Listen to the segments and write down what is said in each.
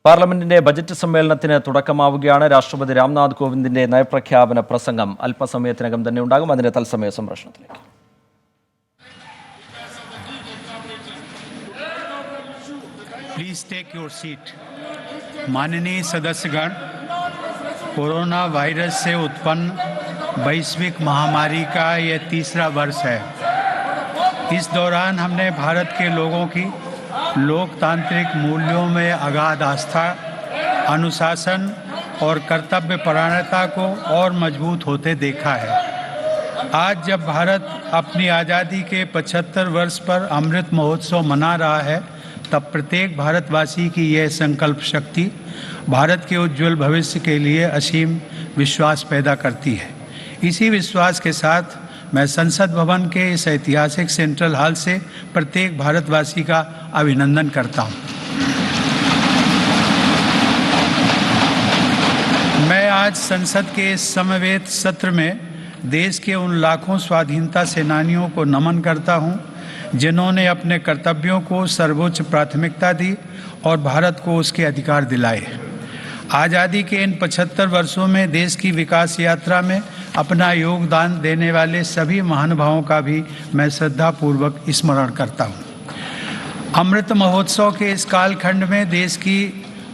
പാർലമെന്റിന്റെ ബജറ്റ് സമ്മേളനത്തിന് തുടക്കമാവുകയാണ്. രാഷ്ട്രപതി രാംനാഥ് കോവിന്ദിന്റെ നയപ്രഖ്യാപന പ്രസംഗം അല്പസമയത്തിനകം തന്നെ ഉണ്ടാകും. അതിന്റെ തത്സമയ സംപ്രേഷണത്തിലേക്ക്. Please take your seat. माननीय सदस्यगण, कोरोना वायरस से उत्पन्न वैश्विक महामारी का यह तीसरा वर्ष है। इस दौरान हमने भारत के लोगों की लोकतांत्रिक मूल्यों में अगाध आस्था, अनुशासन और कर्तव्यपरायणता को और मजबूत होते देखा है। आज जब भारत अपनी आज़ादी के 75 वर्ष पर अमृत महोत्सव मना रहा है, तब प्रत्येक भारतवासी की यह संकल्प शक्ति भारत के उज्जवल भविष्य के लिए असीम विश्वास पैदा करती है। इसी विश्वास के साथ मैं संसद भवन के इस ऐतिहासिक सेंट्रल हॉल से प्रत्येक भारतवासी का अभिनंदन करता हूँ। मैं आज संसद के इस समवेत सत्र में देश के उन लाखों स्वाधीनता सेनानियों को नमन करता हूँ जिन्होंने अपने कर्तव्यों को सर्वोच्च प्राथमिकता दी और भारत को उसके अधिकार दिलाए। आज़ादी के इन 75 वर्षों में देश की विकास यात्रा में अपना योगदान देने वाले सभी महानुभावों का भी मैं श्रद्धापूर्वक स्मरण करता हूँ। अमृत महोत्सव के इस कालखंड में देश की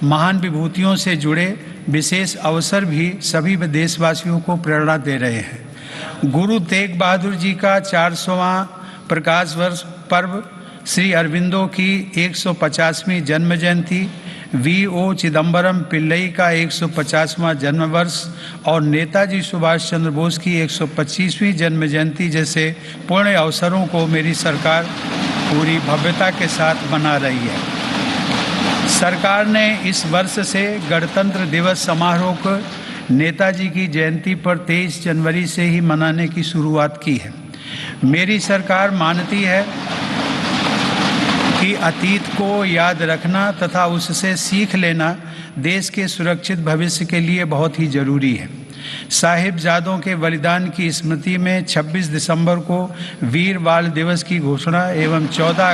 महान विभूतियों से जुड़े विशेष अवसर भी सभी देशवासियों को प्रेरणा दे रहे हैं। गुरु तेग बहादुर जी का 400वां प्रकाश वर्ष पर्व, श्री अरविंदो की 150वीं जन्म जयंती, V.O. चिदम्बरम पिल्लई का 150वां जन्म वर्ष और नेताजी सुभाष चंद्र बोस की 125वीं जन्म जयंती जैसे पुण्य अवसरों को मेरी सरकार पूरी भव्यता के साथ मना रही है। सरकार ने इस वर्ष से गणतंत्र दिवस समारोह को नेताजी की जयंती पर 23 जनवरी से ही मनाने की शुरुआत की है। मेरी सरकार मानती है कि अतीत को याद रखना तथा उससे सीख लेना देश के सुरक्षित भविष्य के लिए बहुत ही जरूरी है। साहिबजादों के बलिदान की स्मृति में 26 दिसंबर को वीर बाल दिवस की घोषणा एवं 14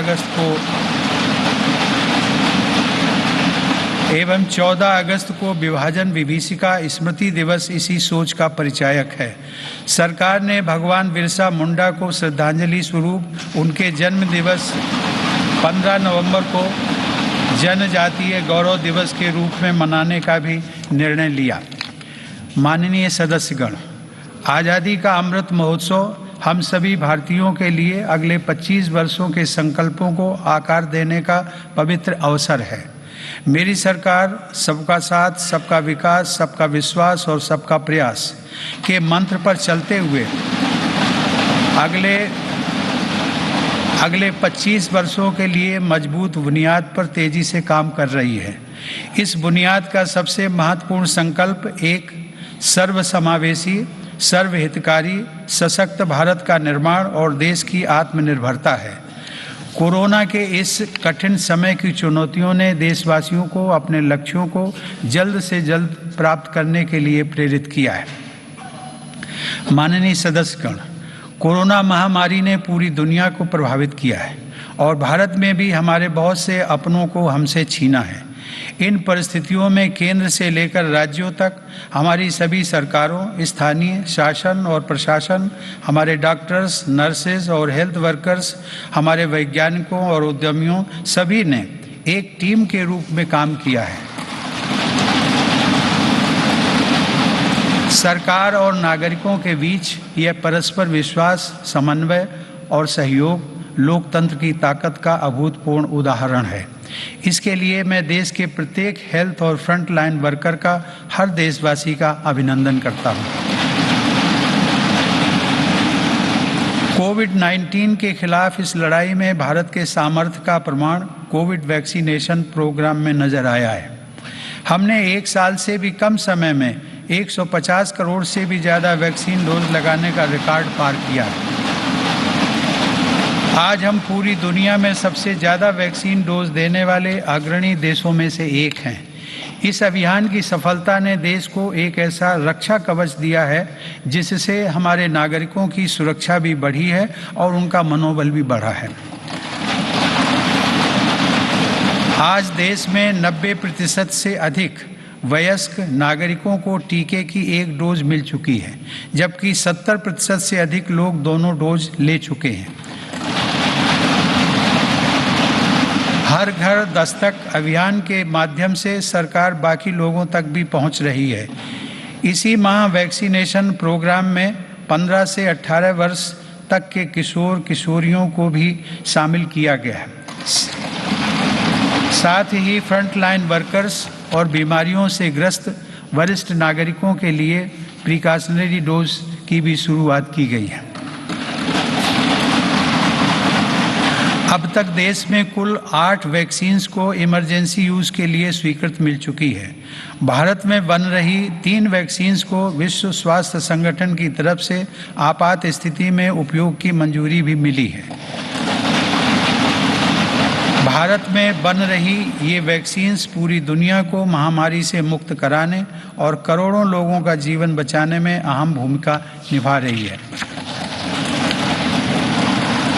अगस्त को विभाजन विभीषिका स्मृति दिवस इसी सोच का परिचायक है। सरकार ने भगवान बिरसा मुंडा को श्रद्धांजलि स्वरूप उनके जन्म दिवस 15 नवंबर को जनजातीय गौरव दिवस के रूप में मनाने का भी निर्णय लिया। माननीय सदस्यगण, आज़ादी का अमृत महोत्सव हम सभी भारतीयों के लिए अगले 25 वर्षों के संकल्पों को आकार देने का पवित्र अवसर है। मेरी सरकार सबका साथ, सबका विकास, सबका विश्वास और सबका प्रयास के मंत्र पर चलते हुए अगले 25 वर्षों के लिए मजबूत बुनियाद पर तेजी से काम कर रही है। इस बुनियाद का सबसे महत्वपूर्ण संकल्प एक सर्वसमावेशी, सर्वहितकारी, सशक्त भारत का निर्माण और देश की आत्मनिर्भरता है। कोरोना के इस कठिन समय की चुनौतियों ने देशवासियों को अपने लक्ष्यों को जल्द से जल्द प्राप्त करने के लिए प्रेरित किया है। माननीय सदस्यगण, कोरोना महामारी ने पूरी दुनिया को प्रभावित किया है और भारत में भी हमारे बहुत से अपनों को हमसे छीना है। इन परिस्थितियों में केंद्र से लेकर राज्यों तक हमारी सभी सरकारों, स्थानीय शासन और प्रशासन, हमारे डॉक्टर्स, नर्सेज और हेल्थ वर्कर्स, हमारे वैज्ञानिकों और उद्यमियों सभी ने एक टीम के रूप में काम किया है। सरकार और नागरिकों के बीच यह परस्पर विश्वास, समन्वय और सहयोग लोकतंत्र की ताकत का अभूतपूर्ण उदाहरण है। इसके लिए मैं देश के प्रत्येक हेल्थ और फ्रंट लाइन वर्कर का, हर देशवासी का अभिनंदन करता हूँ। कोविड-19 के खिलाफ इस लड़ाई में भारत के सामर्थ्य का प्रमाण कोविड वैक्सीनेशन प्रोग्राम में नजर आया है। हमने 1 साल से भी कम समय में 150 करोड़ से भी ज़्यादा वैक्सीन डोज लगाने का रिकॉर्ड पार किया है। आज हम पूरी दुनिया में सबसे ज़्यादा वैक्सीन डोज देने वाले अग्रणी देशों में से एक हैं। इस अभियान की सफलता ने देश को एक ऐसा रक्षा कवच दिया है जिससे हमारे नागरिकों की सुरक्षा भी बढ़ी है और उनका मनोबल भी बढ़ा है। आज देश में 90% से अधिक वयस्क नागरिकों को टीके की एक डोज मिल चुकी है, जबकि 70% से अधिक लोग दोनों डोज ले चुके हैं। हर घर दस्तक अभियान के माध्यम से सरकार बाकी लोगों तक भी पहुंच रही है। इसी माह वैक्सीनेशन प्रोग्राम में 15 से 18 वर्ष तक के किशोर किशोरियों को भी शामिल किया गया है। साथ ही फ्रंटलाइन वर्कर्स और बीमारियों से ग्रस्त वरिष्ठ नागरिकों के लिए प्रिकॉशनरी डोज की भी शुरुआत की गई है। अब तक देश में कुल 8 वैक्सीन्स को इमरजेंसी यूज़ के लिए स्वीकृत मिल चुकी है। भारत में बन रही 3 वैक्सीन्स को विश्व स्वास्थ्य संगठन की तरफ से आपात स्थिति में उपयोग की मंजूरी भी मिली है। भारत में बन रही ये वैक्सीन्स पूरी दुनिया को महामारी से मुक्त कराने और करोड़ों लोगों का जीवन बचाने में अहम भूमिका निभा रही है।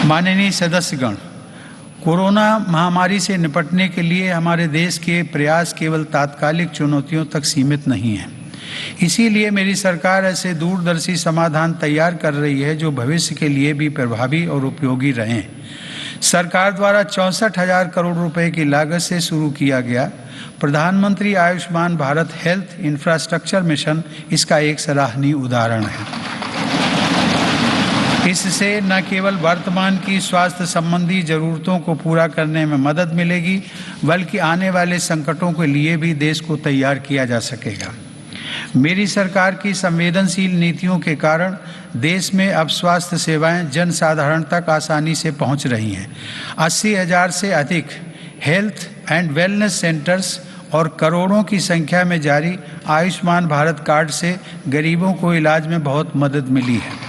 माननीय सदस्यगण, कोरोना महामारी से निपटने के लिए हमारे देश के प्रयास केवल तात्कालिक चुनौतियों तक सीमित नहीं हैं। इसीलिए मेरी सरकार ऐसे दूरदर्शी समाधान तैयार कर रही है जो भविष्य के लिए भी प्रभावी और उपयोगी रहें। सरकार द्वारा 64,000 करोड़ रुपए की लागत से शुरू किया गया प्रधानमंत्री Ayushman Bharat health infrastructure mission इसका एक सराहनीय उदाहरण है। इससे न केवल वर्तमान की स्वास्थ्य संबंधी जरूरतों को पूरा करने में मदद मिलेगी, बल्कि आने वाले संकटों के लिए भी देश को तैयार किया जा सकेगा। मेरी सरकार की संवेदनशील नीतियों के कारण देश में अब स्वास्थ्य सेवाएं जन साधारण तक आसानी से पहुंच रही हैं। 80,000 से अधिक हेल्थ एंड वेलनेस सेंटर्स और करोड़ों की संख्या में जारी आयुष्मान भारत कार्ड से गरीबों को इलाज में बहुत मदद मिली है।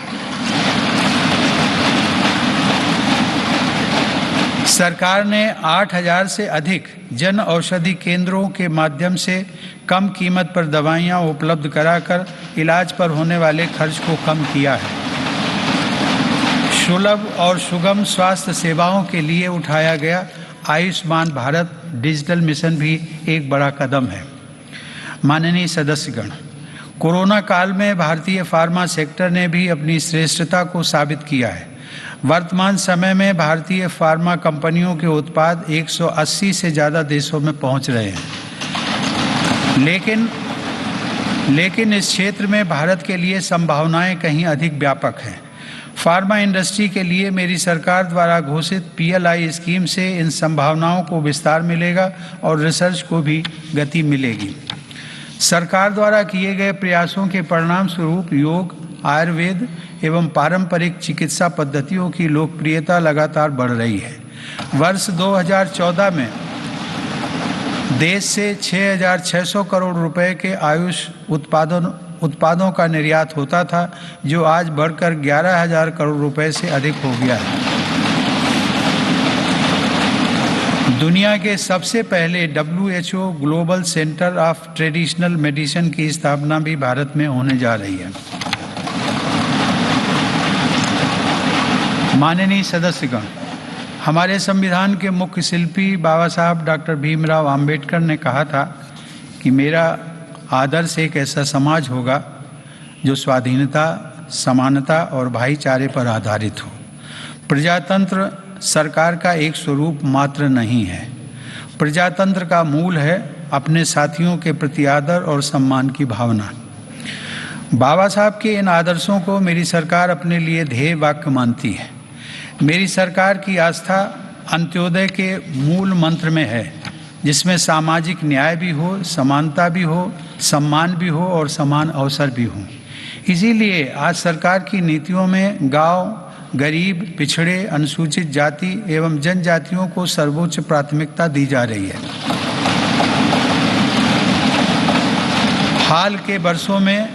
सरकार ने 8,000 से अधिक जन औषधि केंद्रों के माध्यम से कम कीमत पर दवाइयां उपलब्ध कराकर इलाज पर होने वाले खर्च को कम किया है। सुलभ और सुगम स्वास्थ्य सेवाओं के लिए उठाया गया आयुष्मान भारत डिजिटल मिशन भी एक बड़ा कदम है। माननीय सदस्यगण, कोरोना काल में भारतीय फार्मा सेक्टर ने भी अपनी श्रेष्ठता को साबित किया है। वर्तमान समय में भारतीय फार्मा कंपनियों के उत्पाद 180 से ज़्यादा देशों में पहुंच रहे हैं। लेकिन इस क्षेत्र में भारत के लिए संभावनाएं कहीं अधिक व्यापक हैं। फार्मा इंडस्ट्री के लिए मेरी सरकार द्वारा घोषित PLI स्कीम से इन संभावनाओं को विस्तार मिलेगा और रिसर्च को भी गति मिलेगी। सरकार द्वारा किए गए प्रयासों के परिणाम स्वरूप योग, आयुर्वेद एवं पारंपरिक चिकित्सा पद्धतियों की लोकप्रियता लगातार बढ़ रही है। वर्ष 2014 में देश से 6,600 करोड़ रुपए के आयुष उत्पादों का निर्यात होता था, जो आज बढ़कर 11,000 करोड़ रुपए से अधिक हो गया है। दुनिया के सबसे पहले WHO global centre of traditional medicine की स्थापना भी भारत में होने जा रही है। माननीय सदस्यगण, हमारे संविधान के मुख्य शिल्पी बाबा साहब डॉक्टर भीमराव अंबेडकर ने कहा था कि मेरा आदर्श एक ऐसा समाज होगा जो स्वाधीनता, समानता और भाईचारे पर आधारित हो। प्रजातंत्र सरकार का एक स्वरूप मात्र नहीं है। प्रजातंत्र का मूल है अपने साथियों के प्रति आदर और सम्मान की भावना। बाबा साहब के इन आदर्शों को मेरी सरकार अपने लिए ध्येय वाक्य मानती है। मेरी सरकार की आस्था अंत्योदय के मूल मंत्र में है, जिसमें सामाजिक न्याय भी हो, समानता भी हो, सम्मान भी हो और समान अवसर भी हो। इसीलिए आज सरकार की नीतियों में गांव, गरीब, पिछड़े, अनुसूचित जाति एवं जनजातियों को सर्वोच्च प्राथमिकता दी जा रही है। हाल के वर्षों में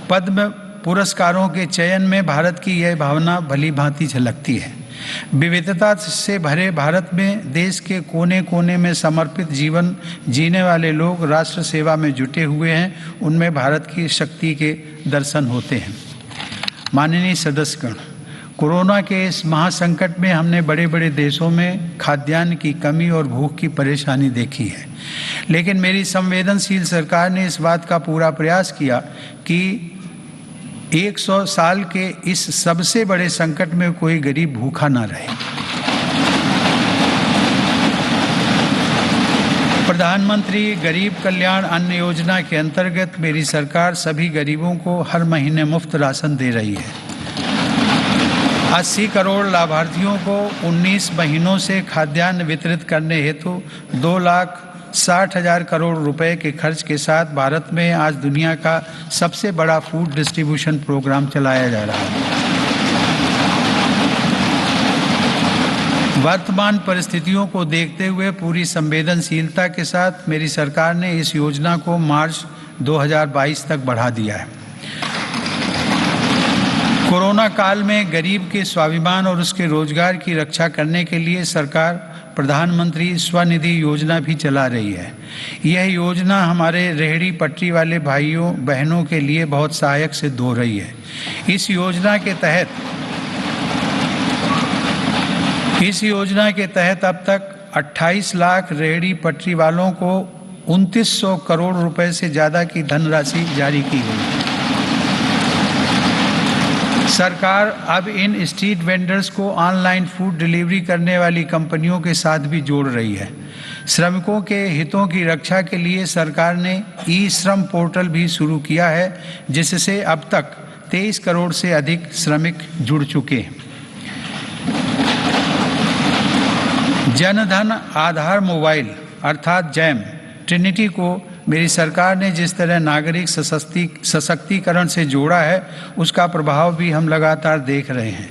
पद्म पुरस्कारों के चयन में भारत की यह भावना भली भांति झलकती है। विविधता से भरे भारत में देश के कोने कोने में समर्पित जीवन जीने वाले लोग राष्ट्र सेवा में जुटे हुए हैं। उनमें भारत की शक्ति के दर्शन होते हैं। माननीय सदस्यगण, कोरोना के इस महासंकट में हमने बड़े बड़े देशों में खाद्यान्न की कमी और भूख की परेशानी देखी है, लेकिन मेरी संवेदनशील सरकार ने इस बात का पूरा प्रयास किया कि 100 साल के इस सबसे बड़े संकट में कोई गरीब भूखा ना रहे। प्रधानमंत्री गरीब कल्याण अन्न योजना के अंतर्गत मेरी सरकार सभी गरीबों को हर महीने मुफ्त राशन दे रही है। 80 करोड़ लाभार्थियों को 19 महीनों से खाद्यान्न वितरित करने हेतु 2,60,000 करोड़ रुपए के खर्च के साथ भारत में आज दुनिया का सबसे बड़ा फूड डिस्ट्रीब्यूशन प्रोग्राम चलाया जा रहा है। वर्तमान परिस्थितियों को देखते हुए पूरी संवेदनशीलता के साथ मेरी सरकार ने इस योजना को मार्च 2022 तक बढ़ा दिया है। कोरोना काल में गरीब के स्वाभिमान और उसके रोजगार की रक्षा करने के लिए सरकार प्रधानमंत्री स्वनिधि योजना भी चला रही है। यह योजना हमारे रेहड़ी पटरी वाले भाइयों बहनों के लिए बहुत सहायक सिद्ध हो रही है। इस योजना के तहत अब तक 28 लाख रेहड़ी पटरी वालों को 2900 करोड़ रुपए से ज़्यादा की धनराशि जारी की गई है। सरकार अब इन स्ट्रीट वेंडर्स को ऑनलाइन फूड डिलीवरी करने वाली कंपनियों के साथ भी जोड़ रही है। श्रमिकों के हितों की रक्षा के लिए सरकार ने ई श्रम पोर्टल भी शुरू किया है, जिससे अब तक 23 करोड़ से अधिक श्रमिक जुड़ चुके हैं। जनधन आधार मोबाइल अर्थात जैम ट्रिनिटी को मेरी सरकार ने जिस तरह नागरिक सशक्तिकरण से जोड़ा है, उसका प्रभाव भी हम लगातार देख रहे हैं।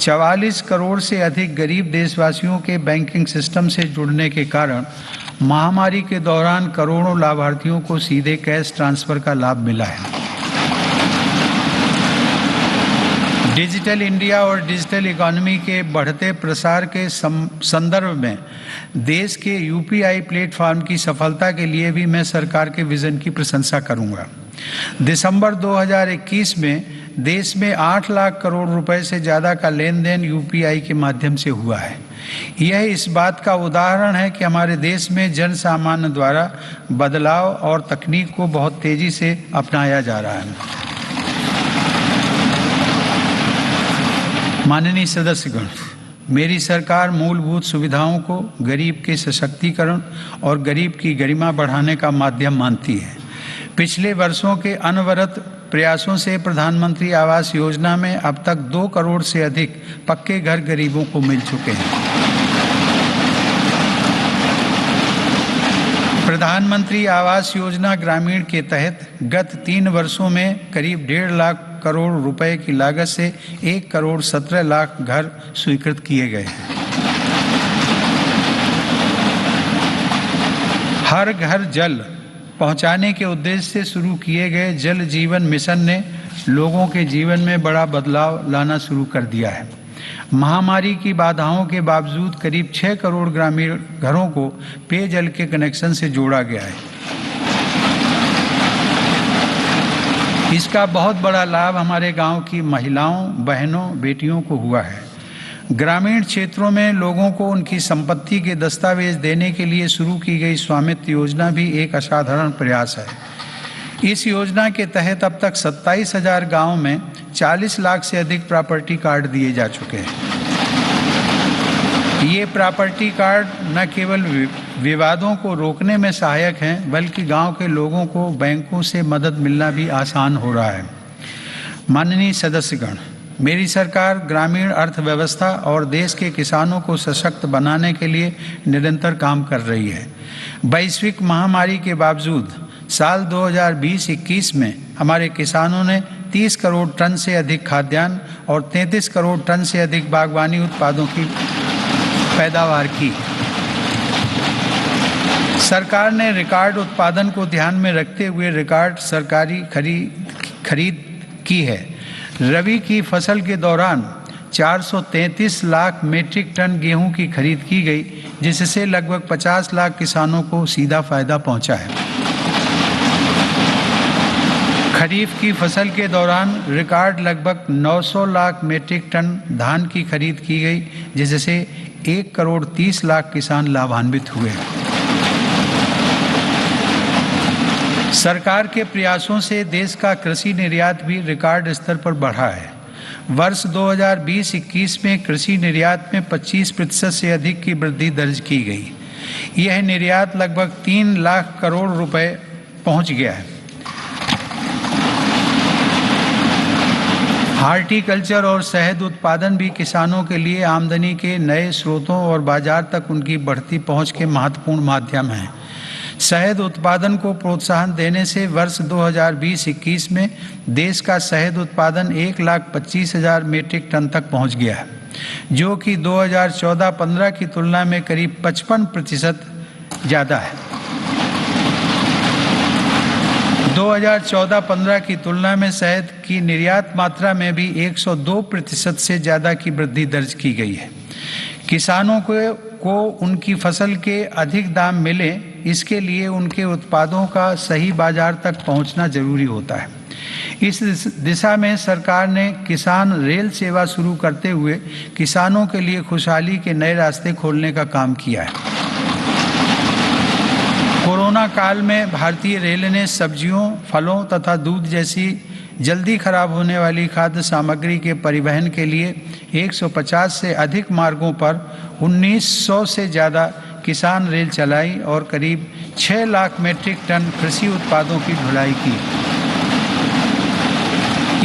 44 करोड़ से अधिक गरीब देशवासियों के बैंकिंग सिस्टम से जुड़ने के कारण महामारी के दौरान करोड़ों लाभार्थियों को सीधे कैश ट्रांसफर का लाभ मिला है। डिजिटल इंडिया और डिजिटल इकोनॉमी के बढ़ते प्रसार के संदर्भ में देश के यूपीआई प्लेटफॉर्म की सफलता के लिए भी मैं सरकार के विजन की प्रशंसा करूंगा। दिसंबर 2021 में देश में 8 लाख करोड़ रुपए से ज़्यादा का लेन देन यूपीआई के माध्यम से हुआ है। यह इस बात का उदाहरण है कि हमारे देश में जन सामान्य द्वारा बदलाव और तकनीक को बहुत तेज़ी से अपनाया जा रहा है। माननीय सदस्यगण, मेरी सरकार मूलभूत सुविधाओं को गरीब के सशक्तिकरण और गरीब की गरिमा बढ़ाने का माध्यम मानती है। पिछले वर्षों के अनवरत प्रयासों से प्रधानमंत्री आवास योजना में अब तक 2 करोड़ से अधिक पक्के घर गरीबों को मिल चुके हैं। प्रधानमंत्री आवास योजना ग्रामीण के तहत गत 3 वर्षों में करीब 1.5 लाख करोड़ रुपए की लागत से 1 करोड़ 17 लाख घर स्वीकृत किए गए हैं। हर घर जल पहुंचाने के उद्देश्य से शुरू किए गए जल जीवन मिशन ने लोगों के जीवन में बड़ा बदलाव लाना शुरू कर दिया है। महामारी की बाधाओं के बावजूद करीब 6 करोड़ ग्रामीण घरों को पेयजल के कनेक्शन से जोड़ा गया है। इसका बहुत बड़ा लाभ हमारे गांव की महिलाओं, बहनों, बेटियों को हुआ है। ग्रामीण क्षेत्रों में लोगों को उनकी संपत्ति के दस्तावेज देने के लिए शुरू की गई स्वामित्व योजना भी एक असाधारण प्रयास है। इस योजना के तहत अब तक 27,000 गाँव में 40 लाख से अधिक प्रॉपर्टी कार्ड दिए जा चुके हैं। ये प्रॉपर्टी कार्ड न केवल विवादों को रोकने में सहायक हैं, बल्कि गांव के लोगों को बैंकों से मदद मिलना भी आसान हो रहा है। माननीय सदस्यगण, मेरी सरकार ग्रामीण अर्थव्यवस्था और देश के किसानों को सशक्त बनाने के लिए निरंतर काम कर रही है। वैश्विक महामारी के बावजूद साल 2020-21 में हमारे किसानों ने 30 करोड़ टन से अधिक खाद्यान्न और 33 करोड़ टन से अधिक बागवानी उत्पादों की पैदावार की। सरकार ने रिकॉर्ड उत्पादन को ध्यान में रखते हुए रिकॉर्ड सरकारी खरीद की है। रबी की फसल के दौरान 433 लाख मीट्रिक टन गेहूं की खरीद की गई, जिससे लगभग 50 लाख किसानों को सीधा फायदा पहुंचा है। खरीफ की फसल के दौरान रिकॉर्ड लगभग 900 लाख मीट्रिक टन धान की खरीद की गई, जिससे 1 करोड़ 30 लाख किसान लाभान्वित हुए। सरकार के प्रयासों से देश का कृषि निर्यात भी रिकॉर्ड स्तर पर बढ़ा है। वर्ष 2020-21 में कृषि निर्यात में 25% से अधिक की वृद्धि दर्ज की गई। यह निर्यात लगभग 3 लाख करोड़ रुपए पहुंच गया है। हॉर्टिकल्चर और शहद उत्पादन भी किसानों के लिए आमदनी के नए स्रोतों और बाजार तक उनकी बढ़ती पहुंच के महत्वपूर्ण माध्यम हैं। शहद उत्पादन को प्रोत्साहन देने से वर्ष 2020-21 में देश का शहद उत्पादन 1,25,000 मीट्रिक टन तक पहुंच गया है, जो कि 2014-15 की तुलना में करीब 55% ज़्यादा है। 2014-15 की तुलना में शहद की निर्यात मात्रा में भी 102% से ज़्यादा की वृद्धि दर्ज की गई है। किसानों को उनकी फसल के अधिक दाम मिले, इसके लिए उनके उत्पादों का सही बाजार तक पहुंचना जरूरी होता है। इस दिशा में सरकार ने किसान रेल सेवा शुरू करते हुए किसानों के लिए खुशहाली के नए रास्ते खोलने का काम किया है। कोरोना काल में भारतीय रेल ने सब्जियों, फलों तथा दूध जैसी जल्दी खराब होने वाली खाद्य सामग्री के परिवहन के लिए 150 से अधिक मार्गों पर 1900 से ज़्यादा किसान रेल चलाई और करीब 6 लाख मीट्रिक टन कृषि उत्पादों की ढुलाई की।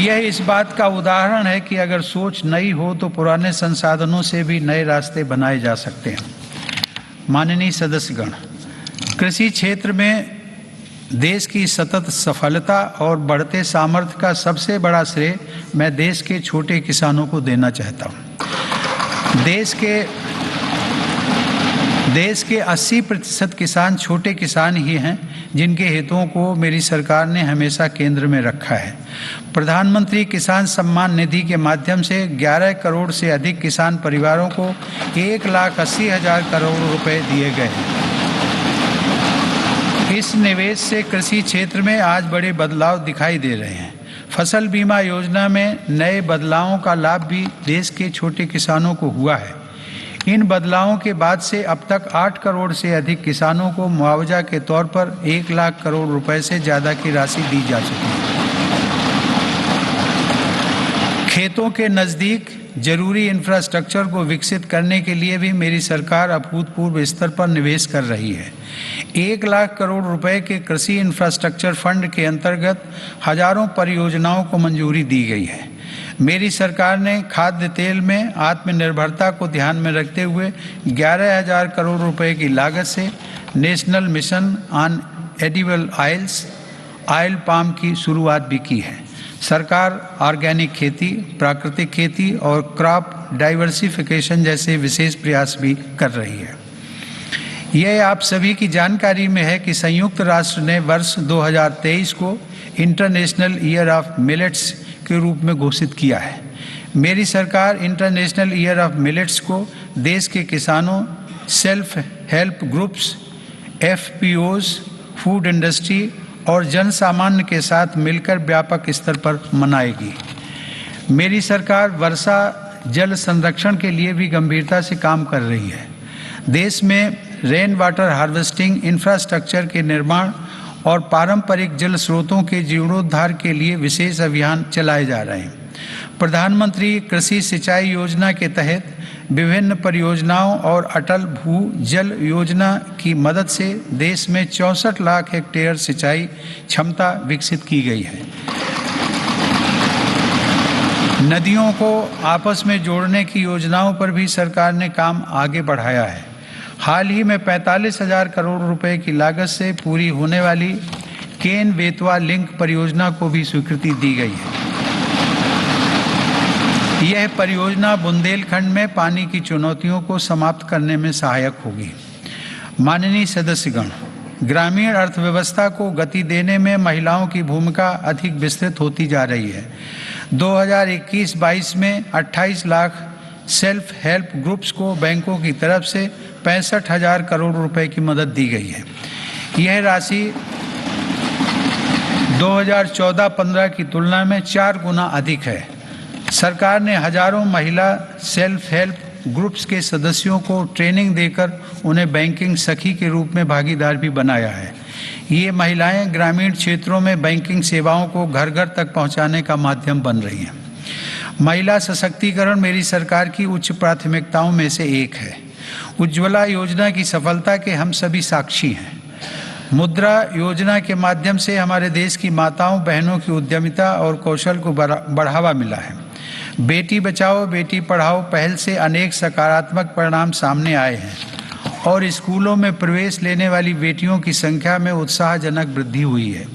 यह इस बात का उदाहरण है कि अगर सोच नई हो तो पुराने संसाधनों से भी नए रास्ते बनाए जा सकते हैं। माननीय सदस्यगण, कृषि क्षेत्र में देश की सतत सफलता और बढ़ते सामर्थ्य का सबसे बड़ा श्रेय मैं देश के छोटे किसानों को देना चाहता हूँ। देश के 80% किसान छोटे किसान ही हैं, जिनके हितों को मेरी सरकार ने हमेशा केंद्र में रखा है। प्रधानमंत्री किसान सम्मान निधि के माध्यम से 11 करोड़ से अधिक किसान परिवारों को 1,80,000 करोड़ रुपए दिए गए हैं। इस निवेश से कृषि क्षेत्र में आज बड़े बदलाव दिखाई दे रहे हैं। फसल बीमा योजना में नए बदलावों का लाभ भी देश के छोटे किसानों को हुआ है। इन बदलावों के बाद से अब तक 8 करोड़ से अधिक किसानों को मुआवजा के तौर पर 1 लाख करोड़ रुपए से ज़्यादा की राशि दी जा चुकी है। खेतों के नज़दीक जरूरी इंफ्रास्ट्रक्चर को विकसित करने के लिए भी मेरी सरकार अभूतपूर्व स्तर पर निवेश कर रही है। 1 लाख करोड़ रुपए के कृषि इंफ्रास्ट्रक्चर फंड के अंतर्गत हजारों परियोजनाओं को मंजूरी दी गई है। मेरी सरकार ने खाद्य तेल में आत्मनिर्भरता को ध्यान में रखते हुए 11,000 करोड़ रुपए की लागत से national mission on edible oils oil palm की शुरुआत भी की है। सरकार ऑर्गेनिक खेती, प्राकृतिक खेती और क्रॉप डाइवर्सिफिकेशन जैसे विशेष प्रयास भी कर रही है। यह आप सभी की जानकारी में है कि संयुक्त राष्ट्र ने वर्ष 2023 को इंटरनेशनल ईयर ऑफ मिलेट्स के रूप में घोषित किया है। मेरी सरकार इंटरनेशनल ईयर ऑफ मिलेट्स को देश के किसानों, self help groups, FPOs, food industry और जन सामान्य के साथ मिलकर व्यापक स्तर पर मनाएगी। मेरी सरकार वर्षा जल संरक्षण के लिए भी गंभीरता से काम कर रही है। देश में रेन वाटर हार्वेस्टिंग इंफ्रास्ट्रक्चर के निर्माण और पारंपरिक जल स्रोतों के जीर्णोद्धार के लिए विशेष अभियान चलाए जा रहे हैं। प्रधानमंत्री कृषि सिंचाई योजना के तहत विभिन्न परियोजनाओं और अटल भू जल योजना की मदद से देश में 64 लाख हेक्टेयर सिंचाई क्षमता विकसित की गई है। नदियों को आपस में जोड़ने की योजनाओं पर भी सरकार ने काम आगे बढ़ाया है। हाल ही में 45,000 करोड़ रुपए की लागत से पूरी होने वाली केन बेतवा लिंक परियोजना को भी स्वीकृति दी गई है। यह परियोजना बुंदेलखंड में पानी की चुनौतियों को समाप्त करने में सहायक होगी। माननीय सदस्यगण, ग्रामीण अर्थव्यवस्था को गति देने में महिलाओं की भूमिका अधिक विस्तृत होती जा रही है। 2021-22 में 28 लाख सेल्फ हेल्प ग्रुप्स को बैंकों की तरफ से 65,000 करोड़ रुपए की मदद दी गई है। यह राशि 2014-15 की तुलना में 4 गुना अधिक है। सरकार ने हजारों महिला सेल्फ हेल्प ग्रुप्स के सदस्यों को ट्रेनिंग देकर उन्हें बैंकिंग सखी के रूप में भागीदार भी बनाया है। ये महिलाएं ग्रामीण क्षेत्रों में बैंकिंग सेवाओं को घर घर तक पहुंचाने का माध्यम बन रही हैं। महिला सशक्तिकरण मेरी सरकार की उच्च प्राथमिकताओं में से एक है। उज्ज्वला योजना की सफलता के हम सभी साक्षी हैं। मुद्रा योजना के माध्यम से हमारे देश की माताओं बहनों की उद्यमिता और कौशल को बढ़ावा मिला है। बेटी बचाओ बेटी पढ़ाओ पहल से अनेक सकारात्मक परिणाम सामने आए हैं और स्कूलों में प्रवेश लेने वाली बेटियों की संख्या में उत्साहजनक वृद्धि हुई है।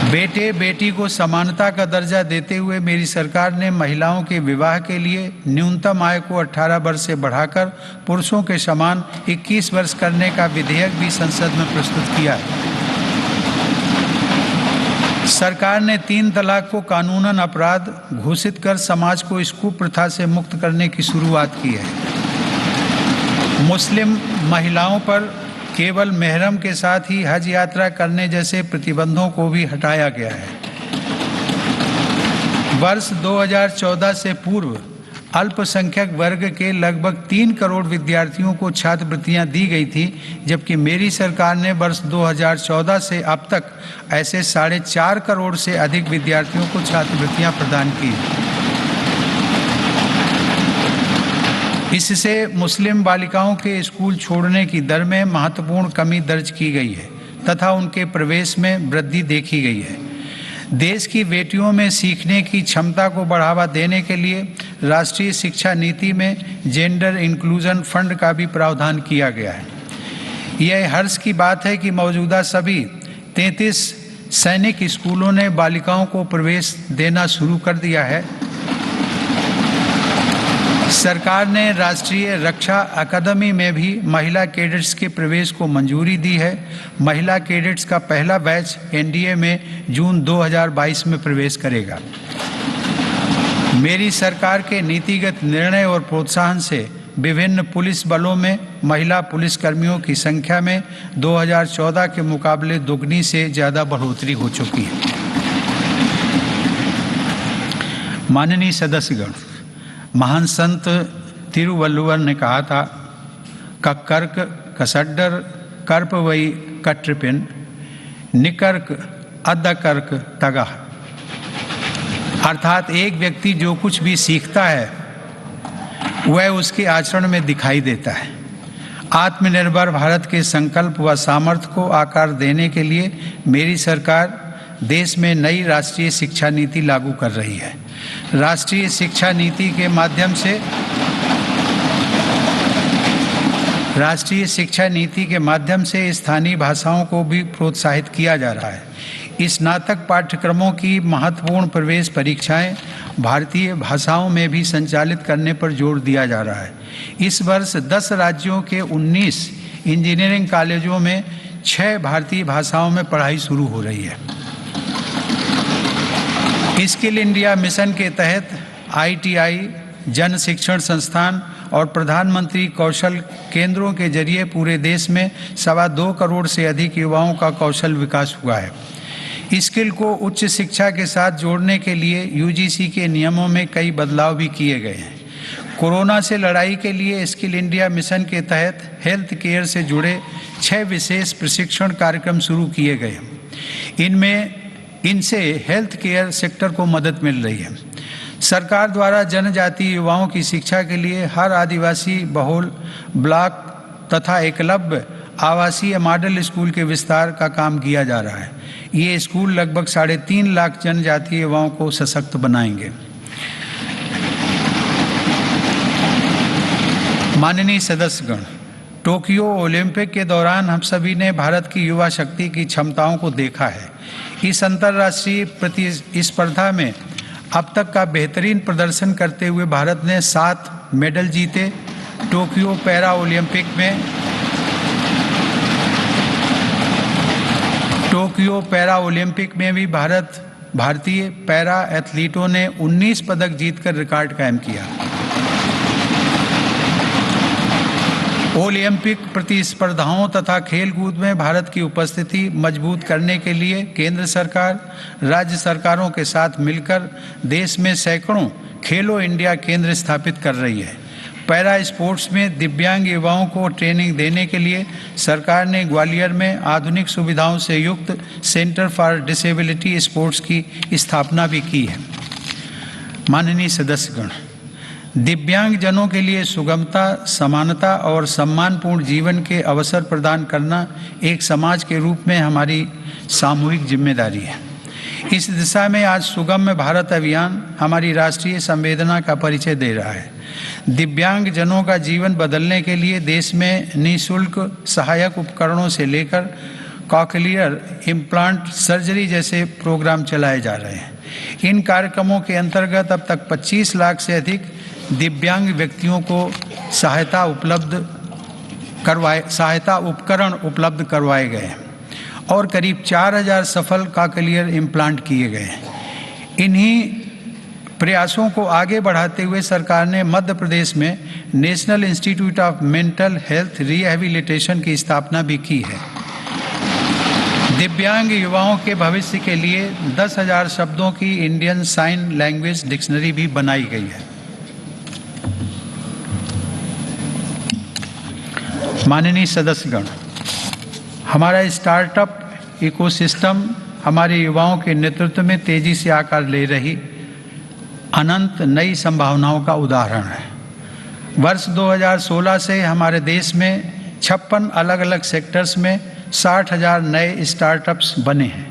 बेटे बेटी को समानता का दर्जा देते हुए मेरी सरकार ने महिलाओं के विवाह के लिए न्यूनतम आय को 18 वर्ष से बढ़ाकर पुरुषों के समान 21 वर्ष करने का विधेयक भी संसद में प्रस्तुत किया है। सरकार ने 3 तलाक को कानूनन अपराध घोषित कर समाज को इस कुप्रथा से मुक्त करने की शुरुआत की है। मुस्लिम महिलाओं पर केवल मेहरम के साथ ही हज यात्रा करने जैसे प्रतिबंधों को भी हटाया गया है। वर्ष 2014 से पूर्व अल्पसंख्यक वर्ग के लगभग 3 करोड़ विद्यार्थियों को छात्रवृत्तियां दी गई थी, जबकि मेरी सरकार ने वर्ष 2014 से अब तक ऐसे 4.5 करोड़ से अधिक विद्यार्थियों को छात्रवृत्तियां प्रदान की। इससे मुस्लिम बालिकाओं के स्कूल छोड़ने की दर में महत्वपूर्ण कमी दर्ज की गई है तथा उनके प्रवेश में वृद्धि देखी गई है। देश की बेटियों में सीखने की क्षमता को बढ़ावा देने के लिए राष्ट्रीय शिक्षा नीति में जेंडर इंक्लूजन फंड का भी प्रावधान किया गया है। यह हर्ष की बात है कि मौजूदा सभी 33 सैनिक स्कूलों ने बालिकाओं को प्रवेश देना शुरू कर दिया है। सरकार ने राष्ट्रीय रक्षा अकादमी में भी महिला कैडेट्स के प्रवेश को मंजूरी दी है। महिला कैडेट्स का पहला बैच एनडीए में जून 2022 में प्रवेश करेगा। मेरी सरकार के नीतिगत निर्णय और प्रोत्साहन से विभिन्न पुलिस बलों में महिला पुलिसकर्मियों की संख्या में 2014 के मुकाबले दोगुनी से ज़्यादा बढ़ोतरी हो चुकी है। माननीय सदस्यगण, महान संत तिरुवल्लुवर ने कहा था, कक्कर्क कसड्डर कर्प वई कट्रिपिन निकर्क अद्दकर्क तगह। अर्थात एक व्यक्ति जो कुछ भी सीखता है वह उसके आचरण में दिखाई देता है। आत्मनिर्भर भारत के संकल्प व सामर्थ्य को आकार देने के लिए मेरी सरकार देश में नई राष्ट्रीय शिक्षा नीति लागू कर रही है। राष्ट्रीय शिक्षा नीति के माध्यम से स्थानीय भाषाओं को भी प्रोत्साहित किया जा रहा है। स्नातक पाठ्यक्रमों की महत्वपूर्ण प्रवेश परीक्षाएं भारतीय भाषाओं में भी संचालित करने पर जोर दिया जा रहा है। इस वर्ष 10 राज्यों के 19 इंजीनियरिंग कॉलेजों में 6 भारतीय भाषाओं में पढ़ाई शुरू हो रही है। स्किल इंडिया मिशन के तहत ITI, जन शिक्षण संस्थान और प्रधानमंत्री कौशल केंद्रों के जरिए पूरे देश में 2.25 करोड़ से अधिक युवाओं का कौशल विकास हुआ है। स्किल को उच्च शिक्षा के साथ जोड़ने के लिए UGC के नियमों में कई बदलाव भी किए गए हैं। कोरोना से लड़ाई के लिए स्किल इंडिया मिशन के तहत हेल्थ केयर से जुड़े 6 विशेष प्रशिक्षण कार्यक्रम शुरू किए गए। इनसे हेल्थ केयर सेक्टर को मदद मिल रही है। सरकार द्वारा जनजातीय युवाओं की शिक्षा के लिए हर आदिवासी बहुल ब्लॉक तथा एकलव्य आवासीय मॉडल स्कूल के विस्तार का काम किया जा रहा है। ये स्कूल लगभग 3.5 लाख जनजातीय युवाओं को सशक्त बनाएंगे। माननीय सदस्यगण, टोक्यो ओलंपिक के दौरान हम सभी ने भारत की युवा शक्ति की क्षमताओं को देखा है। इस अंतर्राष्ट्रीय प्रतिस्पर्धा में अब तक का बेहतरीन प्रदर्शन करते हुए भारत ने 7 मेडल जीते। टोक्यो पैरा ओलंपिक में भी भारतीय पैरा एथलीटों ने 19 पदक जीतकर रिकॉर्ड कायम किया। ओलंपिक प्रतिस्पर्धाओं तथा खेलकूद में भारत की उपस्थिति मजबूत करने के लिए केंद्र सरकार राज्य सरकारों के साथ मिलकर देश में सैकड़ों खेलो इंडिया केंद्र स्थापित कर रही है। पैरा स्पोर्ट्स में दिव्यांग युवाओं को ट्रेनिंग देने के लिए सरकार ने ग्वालियर में आधुनिक सुविधाओं से युक्त सेंटर फॉर डिसेबिलिटी स्पोर्ट्स की स्थापना भी की है। माननीय सदस्यगण, दिव्यांग जनों के लिए सुगमता, समानता और सम्मानपूर्ण जीवन के अवसर प्रदान करना एक समाज के रूप में हमारी सामूहिक जिम्मेदारी है। इस दिशा में आज सुगम्य भारत अभियान हमारी राष्ट्रीय संवेदना का परिचय दे रहा है। दिव्यांग जनों का जीवन बदलने के लिए देश में निःशुल्क सहायक उपकरणों से लेकर कॉकलियर इम्प्लांट सर्जरी जैसे प्रोग्राम चलाए जा रहे हैं। इन कार्यक्रमों के अंतर्गत अब तक 25 लाख से अधिक दिव्यांग व्यक्तियों को सहायता उपकरण उपलब्ध करवाए गए हैं और करीब 4000 सफल कॉकलियर इम्प्लांट किए गए हैं। इन्हीं प्रयासों को आगे बढ़ाते हुए सरकार ने मध्य प्रदेश में national institute of mental health rehabilitation की स्थापना भी की है। दिव्यांग युवाओं के भविष्य के लिए 10,000 शब्दों की इंडियन साइन लैंग्वेज डिक्शनरी भी बनाई गई है। माननीय सदस्यगण, हमारा स्टार्टअप इकोसिस्टम हमारे युवाओं के नेतृत्व में तेजी से आकार ले रही अनंत नई संभावनाओं का उदाहरण है। वर्ष 2016 से हमारे देश में 56 अलग अलग सेक्टर्स में 60,000 नए स्टार्टअप्स बने हैं।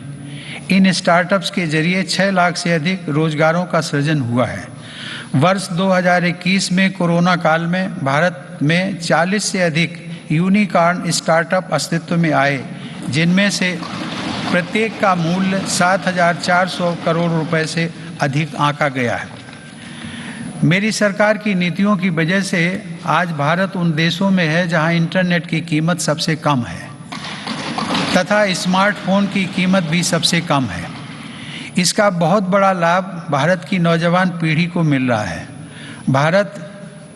इन स्टार्टअप्स के जरिए 6 लाख से अधिक रोजगारों का सृजन हुआ है। वर्ष 2021 में कोरोना काल में भारत में 40 से अधिक यूनिकॉर्न स्टार्टअप अस्तित्व में आए, जिनमें से प्रत्येक का मूल्य 7,400 करोड़ रुपए से अधिक आंका गया है। मेरी सरकार की नीतियों की वजह से आज भारत उन देशों में है जहां इंटरनेट की कीमत सबसे कम है तथा स्मार्टफोन की कीमत भी सबसे कम है। इसका बहुत बड़ा लाभ भारत की नौजवान पीढ़ी को मिल रहा है। भारत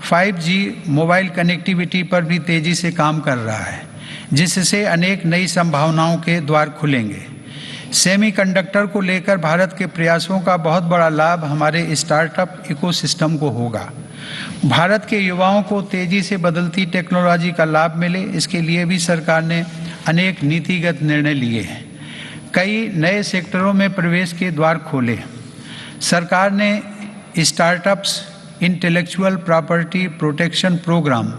5G मोबाइल कनेक्टिविटी पर भी तेजी से काम कर रहा है, जिससे अनेक नई संभावनाओं के द्वार खुलेंगे। सेमीकंडक्टर को लेकर भारत के प्रयासों का बहुत बड़ा लाभ हमारे स्टार्टअप इकोसिस्टम को होगा। भारत के युवाओं को तेजी से बदलती टेक्नोलॉजी का लाभ मिले, इसके लिए भी सरकार ने अनेक नीतिगत निर्णय लिए हैं। कई नए सेक्टरों में प्रवेश के द्वार खोले। सरकार ने startups intellectual property protection program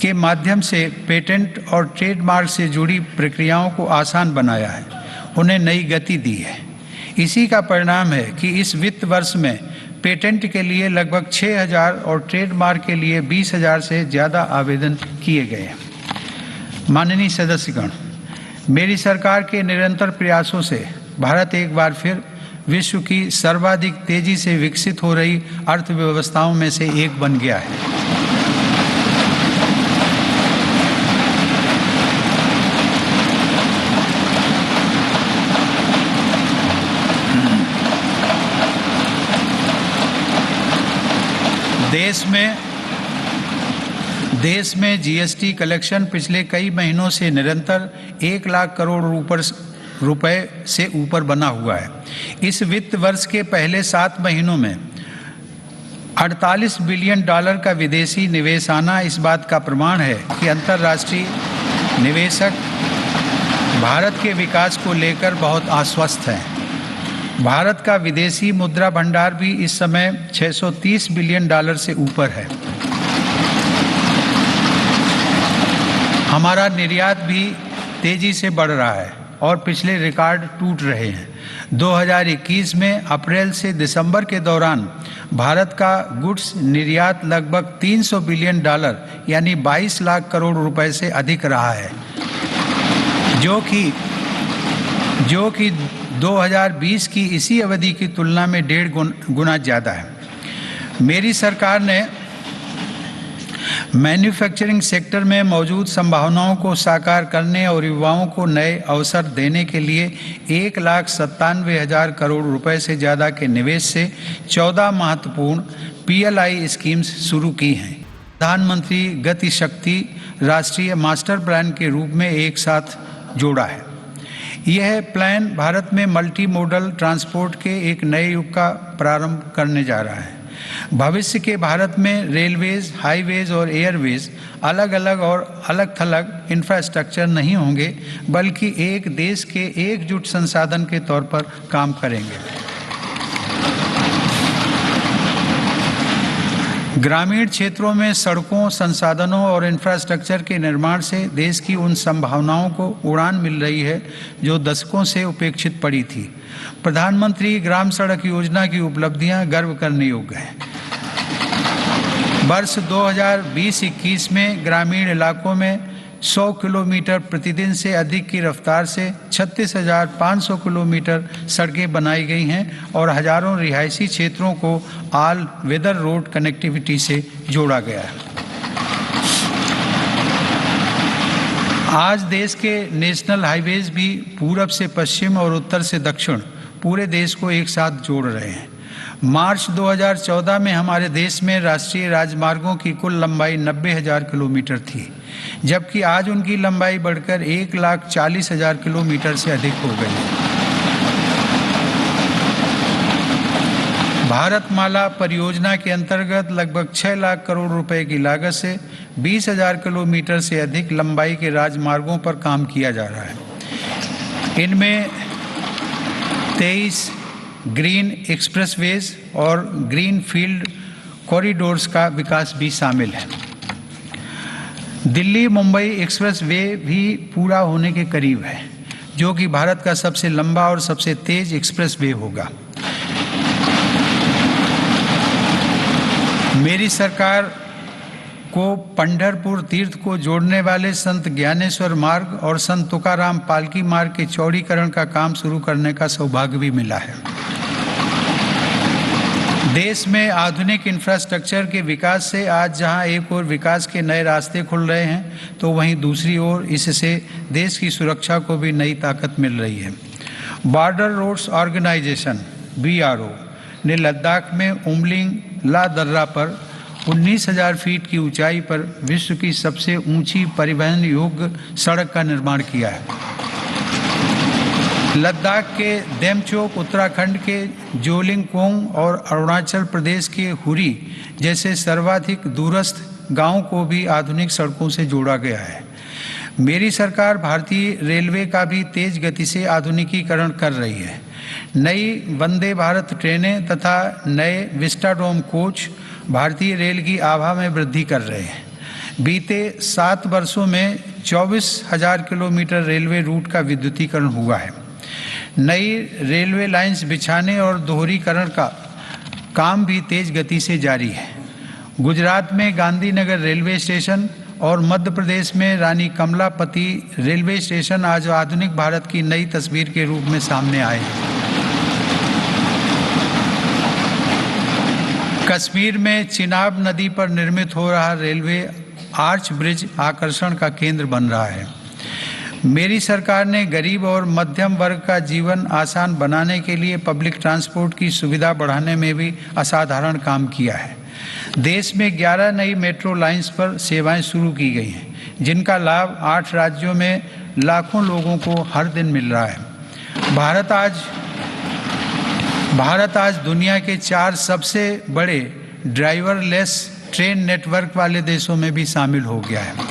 के माध्यम से पेटेंट और ट्रेडमार्क से जुड़ी प्रक्रियाओं को आसान बनाया है, उन्हें नई गति दी है। इसी का परिणाम है कि इस वित्त वर्ष में पेटेंट के लिए लगभग 6,000 और ट्रेडमार्क के लिए 20,000 से ज़्यादा आवेदन किए गए। माननीय सदस्यगण, मेरी सरकार के निरंतर प्रयासों से भारत एक बार फिर विश्व की सर्वाधिक तेजी से विकसित हो रही अर्थव्यवस्थाओं में से एक बन गया है। देश में जीएसटी कलेक्शन पिछले कई महीनों से निरंतर 1 लाख करोड़ रुपए से ऊपर बना हुआ है। इस वित्त वर्ष के पहले 7 महीनों में 48 बिलियन डॉलर का विदेशी निवेश आना इस बात का प्रमाण है कि अंतर्राष्ट्रीय निवेशक भारत के विकास को लेकर बहुत आश्वस्त हैं। भारत का विदेशी मुद्रा भंडार भी इस समय 630 बिलियन डॉलर से ऊपर है। हमारा निर्यात भी तेजी से बढ़ रहा है और पिछले रिकॉर्ड टूट रहे हैं। 2021 में अप्रैल से दिसंबर के दौरान भारत का गुड्स निर्यात लगभग 300 बिलियन डॉलर यानी 22 लाख करोड़ रुपए से अधिक रहा है, जो कि 2020 की इसी अवधि की तुलना में 1.5 गुना ज़्यादा है। मेरी सरकार ने मैन्युफैक्चरिंग सेक्टर में मौजूद संभावनाओं को साकार करने और युवाओं को नए अवसर देने के लिए 1,97,000 करोड़ रुपए से ज़्यादा के निवेश से 14 महत्वपूर्ण PLI स्कीम्स शुरू की हैं। प्रधानमंत्री गति शक्ति राष्ट्रीय मास्टर प्लान के रूप में एक साथ जोड़ा है। यह प्लान भारत में मल्टी मोडल ट्रांसपोर्ट के एक नए युग का प्रारंभ करने जा रहा है। भविष्य के भारत में रेलवेज, हाईवेज और एयरवेज अलग अलग और अलग थलग इंफ्रास्ट्रक्चर नहीं होंगे, बल्कि एक देश के एकजुट संसाधन के तौर पर काम करेंगे। ग्रामीण क्षेत्रों में सड़कों, संसाधनों और इंफ्रास्ट्रक्चर के निर्माण से देश की उन संभावनाओं को उड़ान मिल रही है जो दशकों से उपेक्षित पड़ी थी। प्रधानमंत्री ग्राम सड़क योजना की उपलब्धियां गर्व करने योग्य हैं। वर्ष 2020-21 में ग्रामीण इलाकों में 100 किलोमीटर प्रतिदिन से अधिक की रफ्तार से 36,500 किलोमीटर सड़कें बनाई गई हैं और हजारों रिहायशी क्षेत्रों को ऑल वेदर रोड कनेक्टिविटी से जोड़ा गया है। आज देश के नेशनल हाईवेज भी पूरब से पश्चिम और उत्तर से दक्षिण पूरे देश को एक साथ जोड़ रहे हैं। मार्च 2014 में हमारे देश में राष्ट्रीय राजमार्गों की कुल लंबाई 90,000 किलोमीटर थी, जबकि आज उनकी लंबाई बढ़कर 1,40,000 किलोमीटर से अधिक हो गई है। भारतमाला परियोजना के अंतर्गत लगभग 6 लाख करोड़ रुपए की लागत से 20,000 किलोमीटर से अधिक लंबाई के राजमार्गों पर काम किया जा रहा है। इनमें 23 ग्रीन एक्सप्रेसवेज और ग्रीन फील्ड कॉरिडोर्स का विकास भी शामिल है। दिल्ली मुंबई एक्सप्रेस वे भी पूरा होने के करीब है, जो कि भारत का सबसे लंबा और सबसे तेज एक्सप्रेस वे होगा। मेरी सरकार को पंढरपुर तीर्थ को जोड़ने वाले संत ज्ञानेश्वर मार्ग और संत तुकाराम पालकी मार्ग के चौड़ीकरण का काम शुरू करने का सौभाग्य भी मिला है। देश में आधुनिक इंफ्रास्ट्रक्चर के विकास से आज जहां एक ओर विकास के नए रास्ते खुल रहे हैं, तो वहीं दूसरी ओर इससे देश की सुरक्षा को भी नई ताकत मिल रही है। बॉर्डर रोड्स ऑर्गेनाइजेशन (BRO) ने लद्दाख में उमलिंग ला दर्रा पर 19,000 फीट की ऊंचाई पर विश्व की सबसे ऊंची परिवहन योग्य सड़क का निर्माण किया है। लद्दाख के देमचोक, उत्तराखंड के जोलिंगकोंग और अरुणाचल प्रदेश के हुरी जैसे सर्वाधिक दूरस्थ गांवों को भी आधुनिक सड़कों से जोड़ा गया है। मेरी सरकार भारतीय रेलवे का भी तेज गति से आधुनिकीकरण कर रही है। नई वंदे भारत ट्रेनें तथा नए विस्टाडोम कोच भारतीय रेल की आभा में वृद्धि कर रहे हैं। बीते 7 वर्षों में 24,000 किलोमीटर रेलवे रूट का विद्युतीकरण हुआ है। नई रेलवे लाइंस बिछाने और दोहरीकरण का काम भी तेज गति से जारी है। गुजरात में गांधीनगर रेलवे स्टेशन और मध्य प्रदेश में रानी कमलापति रेलवे स्टेशन आज आधुनिक भारत की नई तस्वीर के रूप में सामने आए हैं। कश्मीर में चिनाब नदी पर निर्मित हो रहा रेलवे आर्च ब्रिज आकर्षण का केंद्र बन रहा है। मेरी सरकार ने गरीब और मध्यम वर्ग का जीवन आसान बनाने के लिए पब्लिक ट्रांसपोर्ट की सुविधा बढ़ाने में भी असाधारण काम किया है। देश में 11 नई मेट्रो लाइंस पर सेवाएं शुरू की गई हैं, जिनका लाभ 8 राज्यों में लाखों लोगों को हर दिन मिल रहा है। भारत आज दुनिया के 4 सबसे बड़े ड्राइवरलेस ट्रेन नेटवर्क वाले देशों में भी शामिल हो गया है।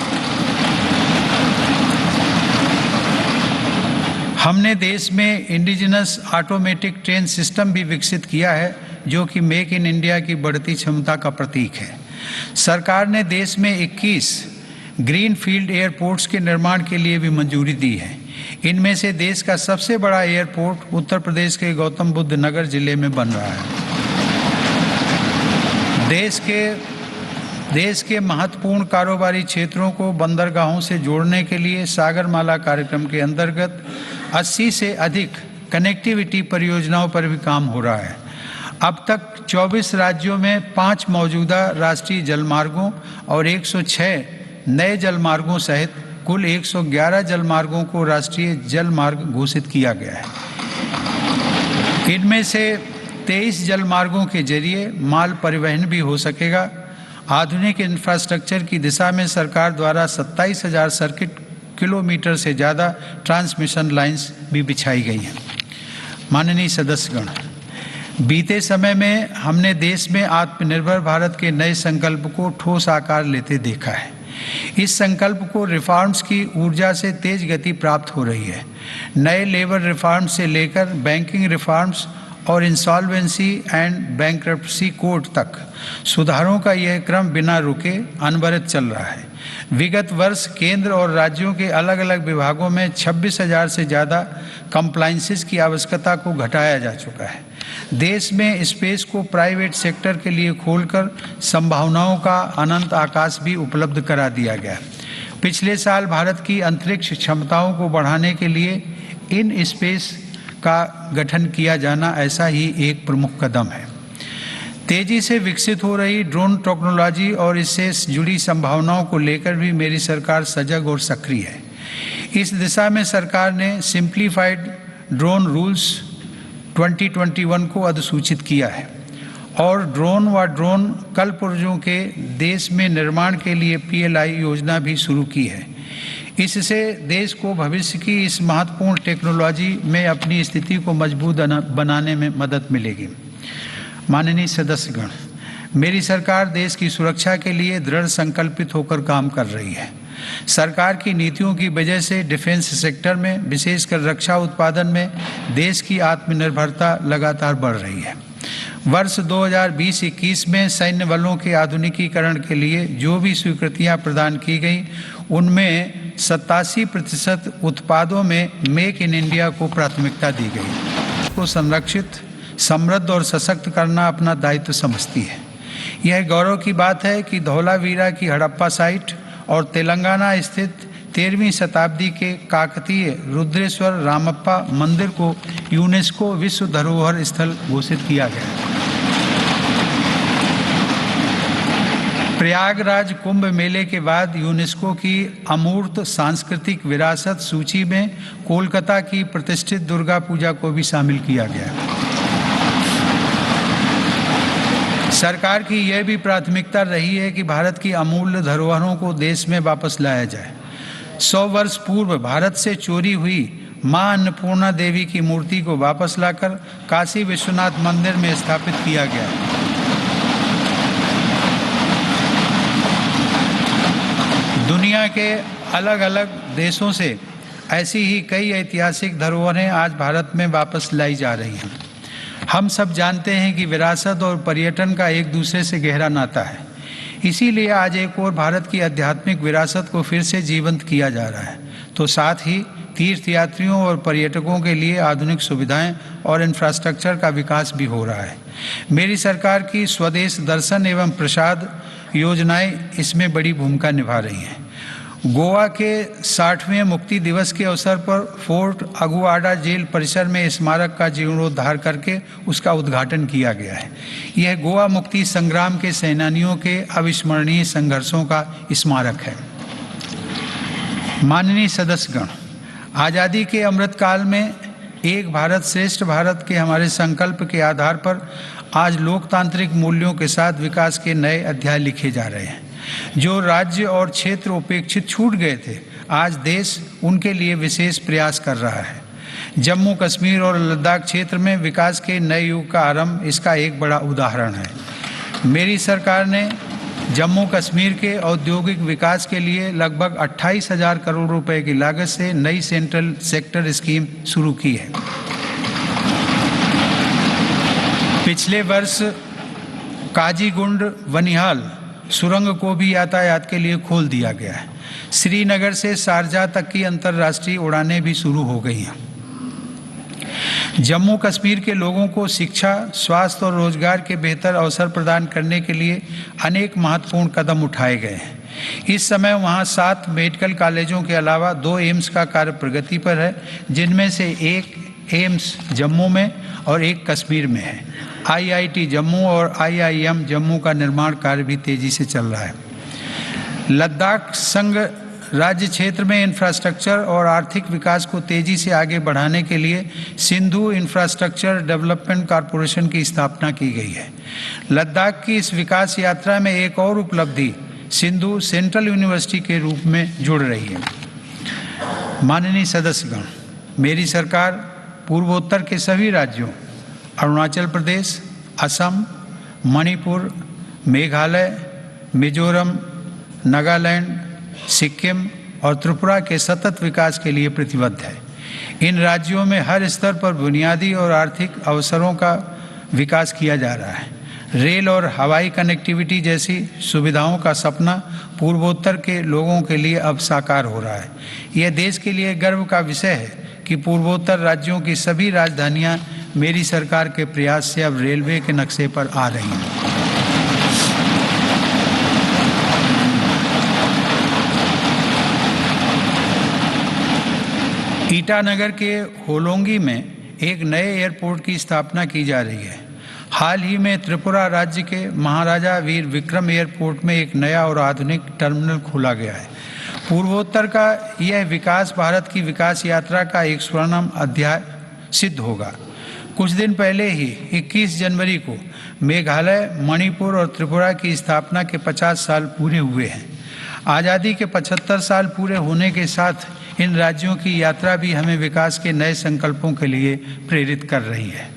हमने देश में इंडिजिनस ऑटोमेटिक ट्रेन सिस्टम भी विकसित किया है, जो कि मेक इन इंडिया की बढ़ती क्षमता का प्रतीक है। सरकार ने देश में 21 ग्रीन फील्ड एयरपोर्ट्स के निर्माण के लिए भी मंजूरी दी है। इनमें से देश का सबसे बड़ा एयरपोर्ट उत्तर प्रदेश के गौतम बुद्ध नगर जिले में बन रहा है। देश के महत्वपूर्ण कारोबारी क्षेत्रों को बंदरगाहों से जोड़ने के लिए सागरमाला कार्यक्रम के अंतर्गत 80 से अधिक कनेक्टिविटी परियोजनाओं पर भी काम हो रहा है। अब तक 24 राज्यों में 5 मौजूदा राष्ट्रीय जलमार्गों और 106 नए जलमार्गों सहित कुल 111 जलमार्गों को राष्ट्रीय जलमार्ग घोषित किया गया है। इनमें से 23 जलमार्गों के जरिए माल परिवहन भी हो सकेगा। आधुनिक इंफ्रास्ट्रक्चर की दिशा में सरकार द्वारा 27,000 सर्किट किलोमीटर से ज़्यादा ट्रांसमिशन लाइंस भी बिछाई गई हैं। माननीय सदस्यगण, बीते समय में हमने देश में आत्मनिर्भर भारत के नए संकल्प को ठोस आकार लेते देखा है। इस संकल्प को रिफॉर्म्स की ऊर्जा से तेज गति प्राप्त हो रही है। नए लेबर रिफॉर्म्स से लेकर बैंकिंग रिफॉर्म्स और इंसॉल्वेंसी एंड बैंक्रप्सी कोड तक सुधारों का यह क्रम बिना रुके अनवरत चल रहा है। विगत वर्ष केंद्र और राज्यों के अलग अलग विभागों में 26,000 से ज़्यादा कंप्लायंसेस की आवश्यकता को घटाया जा चुका है। देश में स्पेस को प्राइवेट सेक्टर के लिए खोलकर संभावनाओं का अनंत आकाश भी उपलब्ध करा दिया गया। पिछले साल भारत की अंतरिक्ष क्षमताओं को बढ़ाने के लिए इन स्पेस का गठन किया जाना ऐसा ही एक प्रमुख कदम है। तेजी से विकसित हो रही ड्रोन टेक्नोलॉजी और इससे जुड़ी संभावनाओं को लेकर भी मेरी सरकार सजग और सक्रिय है। इस दिशा में सरकार ने सिंप्लीफाइड ड्रोन रूल्स 2021 को अधिसूचित किया है और ड्रोन व ड्रोन कलपुर्जों के देश में निर्माण के लिए PLI योजना भी शुरू की है। इससे देश को भविष्य की इस महत्वपूर्ण टेक्नोलॉजी में अपनी स्थिति को मजबूत बनाने में मदद मिलेगी। माननीय सदस्यगण, मेरी सरकार देश की सुरक्षा के लिए दृढ़ संकल्पित होकर काम कर रही है। सरकार की नीतियों की वजह से डिफेंस सेक्टर में, विशेषकर रक्षा उत्पादन में देश की आत्मनिर्भरता लगातार बढ़ रही है। वर्ष 2020-21 में सैन्य बलों के आधुनिकीकरण के लिए जो भी स्वीकृतियां प्रदान की गई, उनमें 87% उत्पादों में मेक इन इंडिया को प्राथमिकता दी गई। को संरक्षित, समृद्ध और सशक्त करना अपना दायित्व समझती है। यह गौरव की बात है कि धौलावीरा की हड़प्पा साइट और तेलंगाना स्थित 13वीं शताब्दी के काकतीय रुद्रेश्वर रामप्पा मंदिर को यूनेस्को विश्व धरोहर स्थल घोषित किया गया। प्रयागराज कुंभ मेले के बाद यूनेस्को की अमूर्त सांस्कृतिक विरासत सूची में कोलकाता की प्रतिष्ठित दुर्गा पूजा को भी शामिल किया गया। सरकार की यह भी प्राथमिकता रही है कि भारत की अमूल्य धरोहरों को देश में वापस लाया जाए। 100 वर्ष पूर्व भारत से चोरी हुई मां अन्नपूर्णा देवी की मूर्ति को वापस लाकर काशी विश्वनाथ मंदिर में स्थापित किया गया। दुनिया के अलग अलग देशों से ऐसी ही कई ऐतिहासिक धरोहरें आज भारत में वापस लाई जा रही हैं। हम सब जानते हैं कि विरासत और पर्यटन का एक दूसरे से गहरा नाता है। इसीलिए आज एक और भारत की आध्यात्मिक विरासत को फिर से जीवंत किया जा रहा है, तो साथ ही तीर्थयात्रियों और पर्यटकों के लिए आधुनिक सुविधाएं और इंफ्रास्ट्रक्चर का विकास भी हो रहा है। मेरी सरकार की स्वदेश दर्शन एवं प्रसाद योजनाएं इसमें बड़ी भूमिका निभा रही हैं। गोवा के 60वें मुक्ति दिवस के अवसर पर फोर्ट अगुआडा जेल परिसर में स्मारक का जीर्णोद्धार करके उसका उद्घाटन किया गया है। यह गोवा मुक्ति संग्राम के सेनानियों के अविस्मरणीय संघर्षों का स्मारक है। माननीय सदस्यगण, आज़ादी के अमृतकाल में एक भारत श्रेष्ठ भारत के हमारे संकल्प के आधार पर आज लोकतांत्रिक मूल्यों के साथ विकास के नए अध्याय लिखे जा रहे हैं। जो राज्य और क्षेत्र उपेक्षित छूट गए थे, आज देश उनके लिए विशेष प्रयास कर रहा है। जम्मू कश्मीर और लद्दाख क्षेत्र में विकास के नए युग का आरंभ इसका एक बड़ा उदाहरण है। मेरी सरकार ने जम्मू कश्मीर के औद्योगिक विकास के लिए लगभग 28,000 करोड़ रुपए की लागत से नई सेंट्रल सेक्टर स्कीम शुरू की है। पिछले वर्ष काजीगुंड वनिहाल सुरंग को भी यातायात के लिए खोल दिया गया है। श्रीनगर से शारजाह तक की अंतर्राष्ट्रीय उड़ानें भी शुरू हो गई हैं। जम्मू कश्मीर के लोगों को शिक्षा, स्वास्थ्य और रोजगार के बेहतर अवसर प्रदान करने के लिए अनेक महत्वपूर्ण कदम उठाए गए हैं। इस समय वहां 7 मेडिकल कॉलेजों के अलावा 2 एम्स का कार्य प्रगति पर है, जिनमें से एक एम्स जम्मू में और एक कश्मीर में है। IIT जम्मू और IIM जम्मू का निर्माण कार्य भी तेजी से चल रहा है। लद्दाख संघ राज्य क्षेत्र में इंफ्रास्ट्रक्चर और आर्थिक विकास को तेजी से आगे बढ़ाने के लिए सिंधु इंफ्रास्ट्रक्चर डेवलपमेंट कॉरपोरेशन की स्थापना की गई है। लद्दाख की इस विकास यात्रा में एक और उपलब्धि सिंधु सेंट्रल यूनिवर्सिटी के रूप में जुड़ रही है। माननीय सदस्यगण, मेरी सरकार पूर्वोत्तर के सभी राज्यों अरुणाचल प्रदेश, असम, मणिपुर, मेघालय, मिजोरम, नागालैंड, सिक्किम और त्रिपुरा के सतत विकास के लिए प्रतिबद्ध है। इन राज्यों में हर स्तर पर बुनियादी और आर्थिक अवसरों का विकास किया जा रहा है। रेल और हवाई कनेक्टिविटी जैसी सुविधाओं का सपना पूर्वोत्तर के लोगों के लिए अब साकार हो रहा है। यह देश के लिए गर्व का विषय है कि पूर्वोत्तर राज्यों की सभी राजधानियां मेरी सरकार के प्रयास से अब रेलवे के नक्शे पर आ रही हैं। ईटानगर के होलोंगी में एक नए एयरपोर्ट की स्थापना की जा रही है। हाल ही में त्रिपुरा राज्य के महाराजा वीर विक्रम एयरपोर्ट में एक नया और आधुनिक टर्मिनल खोला गया है। पूर्वोत्तर का यह विकास भारत की विकास यात्रा का एक स्वर्णिम अध्याय सिद्ध होगा। कुछ दिन पहले ही 21 जनवरी को मेघालय, मणिपुर और त्रिपुरा की स्थापना के 50 साल पूरे हुए हैं। आज़ादी के 75 साल पूरे होने के साथ इन राज्यों की यात्रा भी हमें विकास के नए संकल्पों के लिए प्रेरित कर रही है।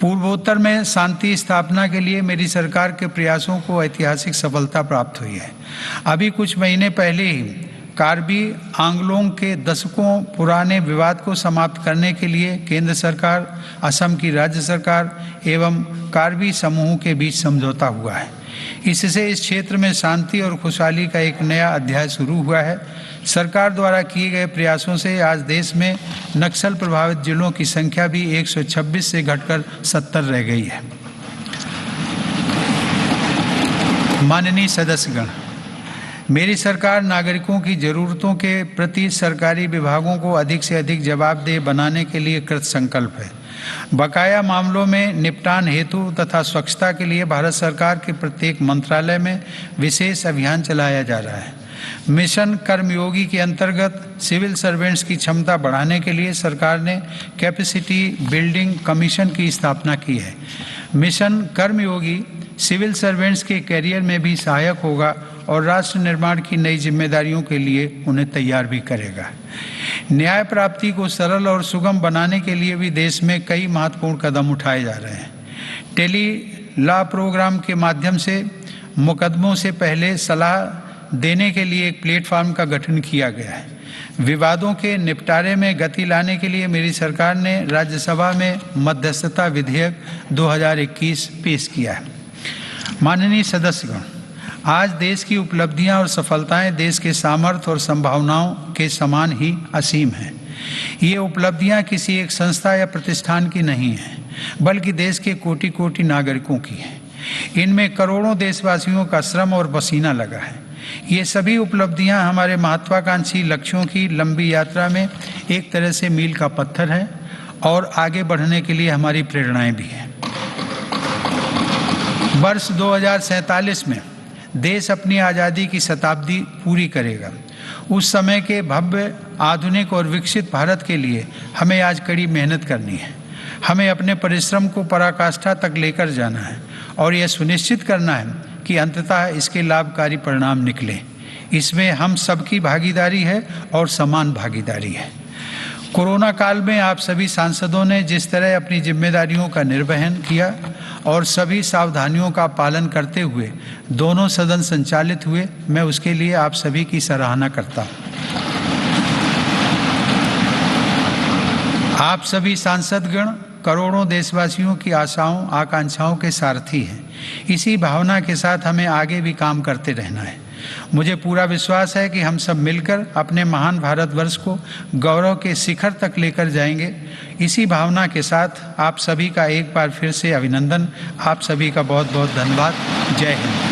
पूर्वोत्तर में शांति स्थापना के लिए मेरी सरकार के प्रयासों को ऐतिहासिक सफलता प्राप्त हुई है। अभी कुछ महीने पहले ही कार्बी आंगलोंग के दशकों पुराने विवाद को समाप्त करने के लिए केंद्र सरकार, असम की राज्य सरकार एवं कार्बी समूहों के बीच समझौता हुआ है। इससे इस क्षेत्र में शांति और खुशहाली का एक नया अध्याय शुरू हुआ है। सरकार द्वारा किए गए प्रयासों से आज देश में नक्सल प्रभावित जिलों की संख्या भी 126 से घटकर 70 रह गई है। माननीय सदस्यगण, मेरी सरकार नागरिकों की जरूरतों के प्रति सरकारी विभागों को अधिक से अधिक जवाबदेह बनाने के लिए कृत संकल्प है। बकाया मामलों में निपटान हेतु तथा स्वच्छता के लिए भारत सरकार के प्रत्येक मंत्रालय में विशेष अभियान चलाया जा रहा है। मिशन कर्मयोगी के अंतर्गत सिविल सर्वेंट्स की क्षमता बढ़ाने के लिए सरकार ने कैपेसिटी बिल्डिंग कमीशन की स्थापना की है। मिशन कर्मयोगी सिविल सर्वेंट्स के कैरियर में भी सहायक होगा और राष्ट्र निर्माण की नई जिम्मेदारियों के लिए उन्हें तैयार भी करेगा। न्याय प्राप्ति को सरल और सुगम बनाने के लिए भी देश में कई महत्वपूर्ण कदम उठाए जा रहे हैं। टेली लॉ प्रोग्राम के माध्यम से मुकदमों से पहले सलाह देने के लिए एक प्लेटफॉर्म का गठन किया गया है। विवादों के निपटारे में गति लाने के लिए मेरी सरकार ने राज्यसभा में मध्यस्थता विधेयक 2021 पेश किया है। माननीय सदस्यगण, आज देश की उपलब्धियां और सफलताएं देश के सामर्थ्य और संभावनाओं के समान ही असीम हैं। ये उपलब्धियां किसी एक संस्था या प्रतिष्ठान की नहीं हैं, बल्कि देश के कोटि कोटि नागरिकों की हैं। इनमें करोड़ों देशवासियों का श्रम और पसीना लगा है। ये सभी उपलब्धियां हमारे महत्वाकांक्षी लक्ष्यों की लंबी यात्रा में एक तरह से मील का पत्थर है और आगे बढ़ने के लिए हमारी प्रेरणाएं भी हैं। वर्ष 2047 में देश अपनी आज़ादी की शताब्दी पूरी करेगा। उस समय के भव्य, आधुनिक और विकसित भारत के लिए हमें आज कड़ी मेहनत करनी है। हमें अपने परिश्रम को पराकाष्ठा तक लेकर जाना है और यह सुनिश्चित करना है कि अंततः इसके लाभकारी परिणाम निकले। इसमें हम सबकी भागीदारी है और समान भागीदारी है। कोरोना काल में आप सभी सांसदों ने जिस तरह अपनी जिम्मेदारियों का निर्वहन किया और सभी सावधानियों का पालन करते हुए दोनों सदन संचालित हुए, मैं उसके लिए आप सभी की सराहना करता हूँ। आप सभी सांसदगण करोड़ों देशवासियों की आशाओं, आकांक्षाओं के सारथी हैं। इसी भावना के साथ हमें आगे भी काम करते रहना है। मुझे पूरा विश्वास है कि हम सब मिलकर अपने महान भारतवर्ष को गौरव के शिखर तक लेकर जाएंगे। इसी भावना के साथ आप सभी का एक बार फिर से अभिनंदन। आप सभी का बहुत बहुत धन्यवाद। जय हिंद।